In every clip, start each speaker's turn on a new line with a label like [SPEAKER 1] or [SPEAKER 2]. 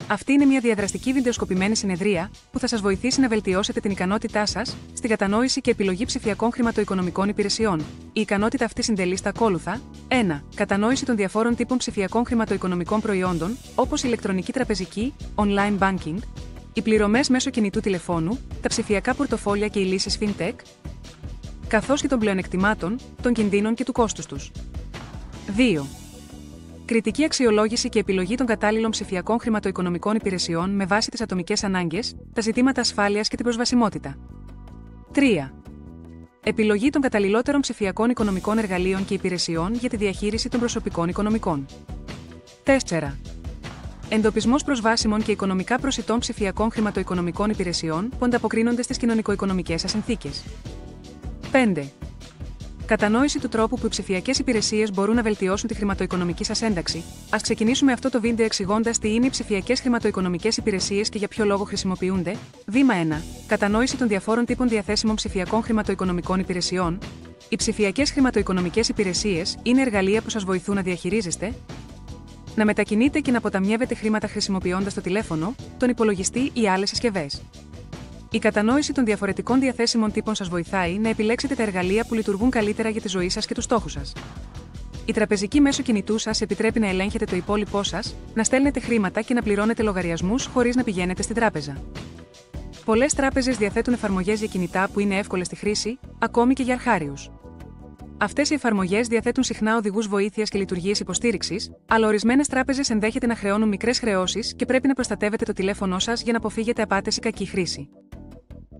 [SPEAKER 1] Αυτή είναι μια διαδραστική βιντεοσκοπημένη συνεδρία που θα σας βοηθήσει να βελτιώσετε την ικανότητά σας στην κατανόηση και επιλογή ψηφιακών χρηματοοικονομικών υπηρεσιών. Η ικανότητα αυτή συντελεί στα ακόλουθα: 1. Κατανόηση των διαφόρων τύπων ψηφιακών χρηματοοικονομικών προϊόντων, όπως η ηλεκτρονική τραπεζική, online banking, οι πληρωμές μέσω κινητού τηλεφώνου, τα ψηφιακά πορτοφόλια και οι λύσεις FinTech, καθώς και των πλεονεκτημάτων, των κινδύνων και του κόστους τους. 2. Κριτική αξιολόγηση και επιλογή των κατάλληλων ψηφιακών χρηματοοικονομικών υπηρεσιών με βάση τις ατομικές ανάγκες, τα ζητήματα ασφάλειας και την προσβασιμότητα. 3. Επιλογή των καταλληλότερων ψηφιακών οικονομικών εργαλείων και υπηρεσιών για τη διαχείριση των προσωπικών οικονομικών. 4. Εντοπισμός προσβάσιμων και οικονομικά προσιτών ψηφιακών χρηματοοικονομικών υπηρεσιών που ανταποκρίνονται στις κοινωνικο-οικονομικές σας συνθήκες. 5. Κατανόηση του τρόπου που οι ψηφιακές υπηρεσίες μπορούν να βελτιώσουν τη χρηματοοικονομική σας ένταξη. Ας ξεκινήσουμε αυτό το βίντεο εξηγώντας τι είναι οι ψηφιακές χρηματοοικονομικές υπηρεσίες και για ποιο λόγο χρησιμοποιούνται. Βήμα 1. Κατανόηση των διαφόρων τύπων διαθέσιμων ψηφιακών χρηματοοικονομικών υπηρεσιών. Οι ψηφιακές χρηματοοικονομικές υπηρεσίες είναι εργαλεία που σας βοηθούν να διαχειρίζεστε, να μετακινείτε και να αποταμιεύετε χρήματα χρησιμοποιώντας το τηλέφωνο, τον υπολογιστή ή άλλες συσκευές. Η κατανόηση των διαφορετικών διαθέσιμων τύπων σας βοηθάει να επιλέξετε τα εργαλεία που λειτουργούν καλύτερα για τη ζωή σας και τους στόχους σας. Η τραπεζική μέσω κινητού σας επιτρέπει να ελέγχετε το υπόλοιπό σας, να στέλνετε χρήματα και να πληρώνετε λογαριασμούς χωρίς να πηγαίνετε στην τράπεζα. Πολλές τράπεζες διαθέτουν εφαρμογές για κινητά που είναι εύκολες στη χρήση, ακόμη και για αρχάριους. Αυτές οι εφαρμογές διαθέτουν συχνά οδηγούς βοήθειας και λειτουργίες υποστήριξης, αλλά ορισμένες τράπεζες ενδέχεται να χρεώνουν μικρές χρεώσεις και πρέπει να προστατεύετε το τηλέφωνό σας για να αποφύγετε απάτες ή κακή χρήση.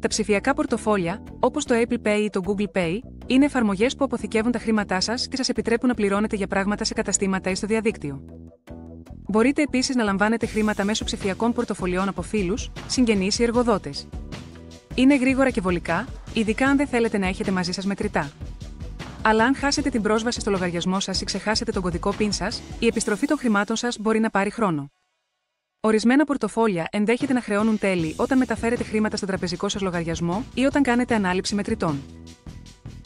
[SPEAKER 1] Τα ψηφιακά πορτοφόλια, όπως το Apple Pay ή το Google Pay, είναι εφαρμογές που αποθηκεύουν τα χρήματά σας και σας επιτρέπουν να πληρώνετε για πράγματα σε καταστήματα ή στο διαδίκτυο. Μπορείτε επίσης να λαμβάνετε χρήματα μέσω ψηφιακών πορτοφολιών από φίλους, συγγενείς ή εργοδότες. Είναι γρήγορα και βολικά, ειδικά αν δεν θέλετε να έχετε μαζί σας μετρητά. Αλλά αν χάσετε την πρόσβαση στο λογαριασμό σας ή ξεχάσετε τον κωδικό PIN σας, η επιστροφή των χρημάτων σας μπορεί να πάρει χρόνο. Ορισμένα πορτοφόλια ενδέχεται να χρεώνουν τέλη όταν μεταφέρετε χρήματα στον τραπεζικό σας λογαριασμό ή όταν κάνετε ανάληψη μετρητών.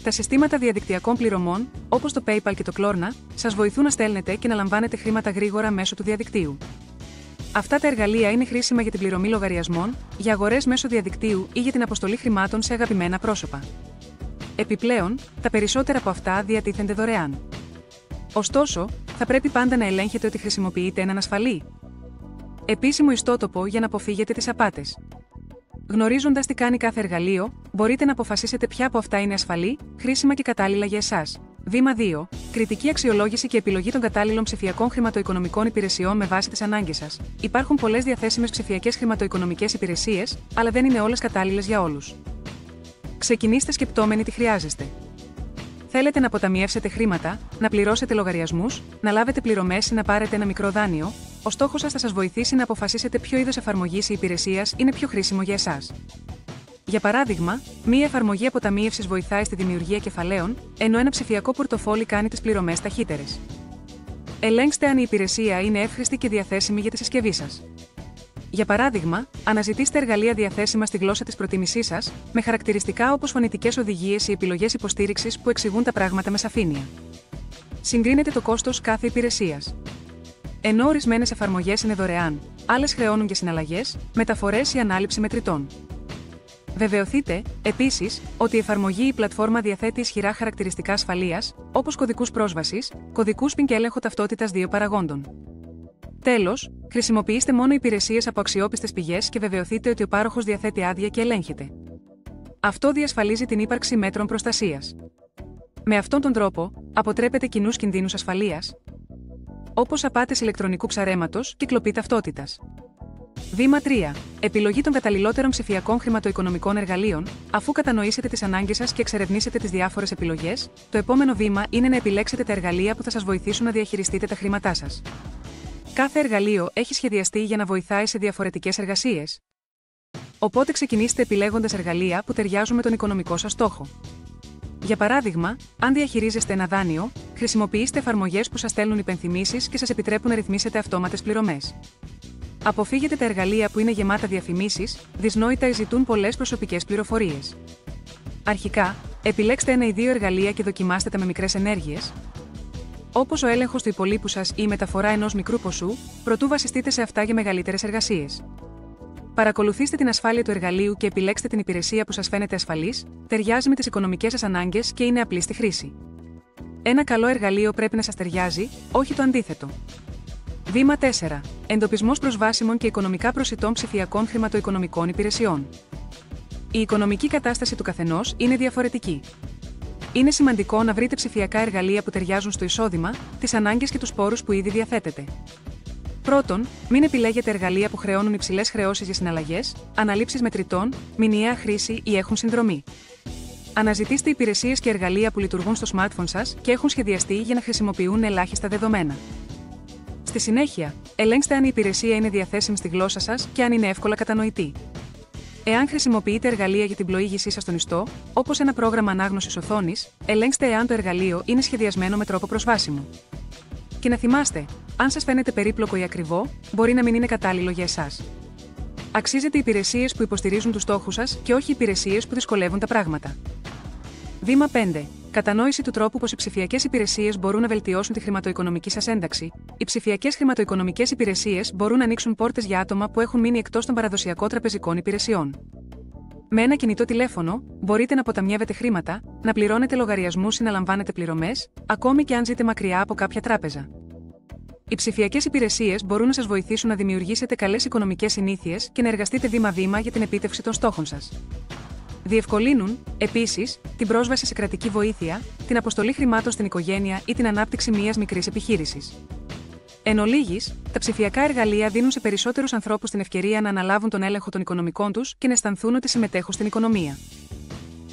[SPEAKER 1] Τα συστήματα διαδικτυακών πληρωμών, όπως το PayPal και το Klarna, σας βοηθούν να στέλνετε και να λαμβάνετε χρήματα γρήγορα μέσω του διαδικτύου. Αυτά τα εργαλεία είναι χρήσιμα για την πληρωμή λογαριασμών, για αγορές μέσω διαδικτύου ή για την αποστολή χρημάτων σε αγαπημένα πρόσωπα. Επιπλέον, τα περισσότερα από αυτά διατίθενται δωρεάν. Ωστόσο, θα πρέπει πάντα να ελέγχετε ότι χρησιμοποιείτε έναν ασφαλή, επίσημο ιστότοπο για να αποφύγετε τις απάτες. Γνωρίζοντας τι κάνει κάθε εργαλείο, μπορείτε να αποφασίσετε ποια από αυτά είναι ασφαλή, χρήσιμα και κατάλληλα για εσάς. Βήμα 2. Κριτική αξιολόγηση και επιλογή των κατάλληλων ψηφιακών χρηματοοικονομικών υπηρεσιών με βάση τις ανάγκες σας. Υπάρχουν πολλές διαθέσιμες ψηφιακές χρηματοοικονομικές υπηρεσίες, αλλά δεν είναι όλες κατάλληλες για όλους. Ξεκινήστε σκεπτόμενοι τι χρειάζεστε. Θέλετε να αποταμιεύσετε χρήματα, να πληρώσετε λογαριασμούς, να λάβετε πληρωμές ή να πάρετε ένα μικρό δάνειο? Ο στόχος σας θα σας βοηθήσει να αποφασίσετε ποιο είδος εφαρμογής ή υπηρεσίας είναι πιο χρήσιμο για εσάς. Για παράδειγμα, μία εφαρμογή αποταμίευσης βοηθάει στη δημιουργία κεφαλαίων, ενώ ένα ψηφιακό πορτοφόλι κάνει τις πληρωμές ταχύτερες. Ελέγξτε αν η υπηρεσία είναι εύχρηστη και διαθέσιμη για τη συσκευή σας. Για παράδειγμα, αναζητήστε εργαλεία διαθέσιμα στη γλώσσα της προτίμησής σας, με χαρακτηριστικά όπως φωνητικές οδηγίες ή επιλογές υποστήριξης που εξηγούν τα πράγματα με σαφήνεια. Συγκρίνετε το κόστος κάθε υπηρεσίας. Ενώ ορισμένες εφαρμογές είναι δωρεάν, άλλες χρεώνουν για συναλλαγές, μεταφορές ή ανάληψη μετρητών. Βεβαιωθείτε, επίσης, ότι η εφαρμογή ή η πλατφόρμα διαθέτει ισχυρά χαρακτηριστικά ασφαλείας, όπως κωδικούς πρόσβασης, κωδικούς PIN και έλεγχο ταυτότητας δύο παραγόντων. Τέλος, χρησιμοποιήστε μόνο υπηρεσίες από αξιόπιστες πηγές και βεβαιωθείτε ότι ο πάροχος διαθέτει άδεια και ελέγχεται. Αυτό διασφαλίζει την ύπαρξη μέτρων προστασίας. Με αυτόν τον τρόπο, αποτρέπετε κοινούς κινδύνους ασφαλείας, όπως απάτες ηλεκτρονικού ψαρέματος και κλοπή ταυτότητας. Βήμα 3. Επιλογή των καταλληλότερων ψηφιακών χρηματοοικονομικών εργαλείων. Αφού κατανοήσετε τις ανάγκες σας και εξερευνήσετε τις διάφορες επιλογές, το επόμενο βήμα είναι να επιλέξετε τα εργαλεία που θα σας βοηθήσουν να διαχειριστείτε τα χρήματά σας. Κάθε εργαλείο έχει σχεδιαστεί για να βοηθάει σε διαφορετικές εργασίες. Οπότε ξεκινήστε επιλέγοντας εργαλεία που ταιριάζουν με τον οικονομικό σας στόχο. Για παράδειγμα, αν διαχειρίζεστε ένα δάνειο, χρησιμοποιήστε εφαρμογές που σας στέλνουν υπενθυμίσεις και σας επιτρέπουν να ρυθμίσετε αυτόματες πληρωμές. Αποφύγετε τα εργαλεία που είναι γεμάτα διαφημίσεις, δυσνόητα ή ζητούν πολλές προσωπικές πληροφορίες. Αρχικά, επιλέξτε ένα ή δύο εργαλεία και δοκιμάστε τα με μικρές ενέργειες. όπως ο έλεγχος του υπολείπου σας ή η μεταφορά ενός μικρού ποσού, προτού βασιστείτε σε αυτά για μεγαλύτερες εργασίες. Παρακολουθήστε την ασφάλεια του εργαλείου και επιλέξτε την υπηρεσία που σας φαίνεται ασφαλής, ταιριάζει με τις οικονομικές σας ανάγκες και είναι απλή στη χρήση. Ένα καλό εργαλείο πρέπει να σας ταιριάζει, όχι το αντίθετο. Βήμα 4. Εντοπισμός προσβάσιμων και οικονομικά προσιτών ψηφιακών χρηματοοικονομικών υπηρεσιών. Η οικονομική κατάσταση του καθενός είναι διαφορετική. Είναι σημαντικό να βρείτε ψηφιακά εργαλεία που ταιριάζουν στο εισόδημα, τις ανάγκες και τους πόρους που ήδη διαθέτετε. Πρώτον, μην επιλέγετε εργαλεία που χρεώνουν υψηλές χρεώσεις για συναλλαγές, αναλήψεις μετρητών, μηνιαία χρήση ή έχουν συνδρομή. Αναζητήστε υπηρεσίες και εργαλεία που λειτουργούν στο smartphone σας και έχουν σχεδιαστεί για να χρησιμοποιούν ελάχιστα δεδομένα. Στη συνέχεια, ελέγξτε αν η υπηρεσία είναι διαθέσιμη στη γλώσσα σας και αν είναι εύκολα κατανοητή. Εάν χρησιμοποιείτε εργαλεία για την πλοήγησή σας στον ιστό, όπως ένα πρόγραμμα ανάγνωσης οθόνης, ελέγξτε εάν το εργαλείο είναι σχεδιασμένο με τρόπο προσβάσιμο. Και να θυμάστε, αν σας φαίνεται περίπλοκο ή ακριβό, μπορεί να μην είναι κατάλληλο για εσάς. Αξίζετε υπηρεσίες που υποστηρίζουν τους στόχους σας και όχι υπηρεσίες που δυσκολεύουν τα πράγματα. Βήμα 5. Κατανόηση του τρόπου πως οι ψηφιακές υπηρεσίες μπορούν να βελτιώσουν τη χρηματοοικονομική σας ένταξη. Οι ψηφιακές χρηματοοικονομικές υπηρεσίες μπορούν να ανοίξουν πόρτες για άτομα που έχουν μείνει εκτός των παραδοσιακών τραπεζικών υπηρεσιών. Με ένα κινητό τηλέφωνο, μπορείτε να αποταμιεύετε χρήματα, να πληρώνετε λογαριασμούς ή να λαμβάνετε πληρωμές, ακόμη και αν ζείτε μακριά από κάποια τράπεζα. Οι ψηφιακές υπηρεσίες μπορούν να σας βοηθήσουν να δημιουργήσετε καλές οικονομικές συνήθειες και να εργαστείτε βήμα-βήμα για την επίτευξη των στόχων σας. Διευκολύνουν, επίσης, την πρόσβαση σε κρατική βοήθεια, την αποστολή χρημάτων στην οικογένεια ή την ανάπτυξη μιας μικρής επιχείρησης. Εν ολίγης, τα ψηφιακά εργαλεία δίνουν σε περισσότερους ανθρώπους την ευκαιρία να αναλάβουν τον έλεγχο των οικονομικών τους και να αισθανθούν ότι συμμετέχουν στην οικονομία.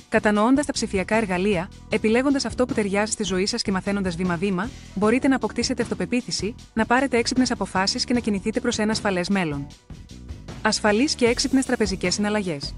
[SPEAKER 1] Κατανοώντας τα ψηφιακά εργαλεία, επιλέγοντας αυτό που ταιριάζει στη ζωή σας και μαθαίνοντας βήμα-βήμα, μπορείτε να αποκτήσετε αυτοπεποίθηση, να πάρετε έξυπνες αποφάσεις και να κινηθείτε προς ένα ασφαλές μέλλον. Ασφαλείς και έξυπνες τραπεζικές συναλλαγές.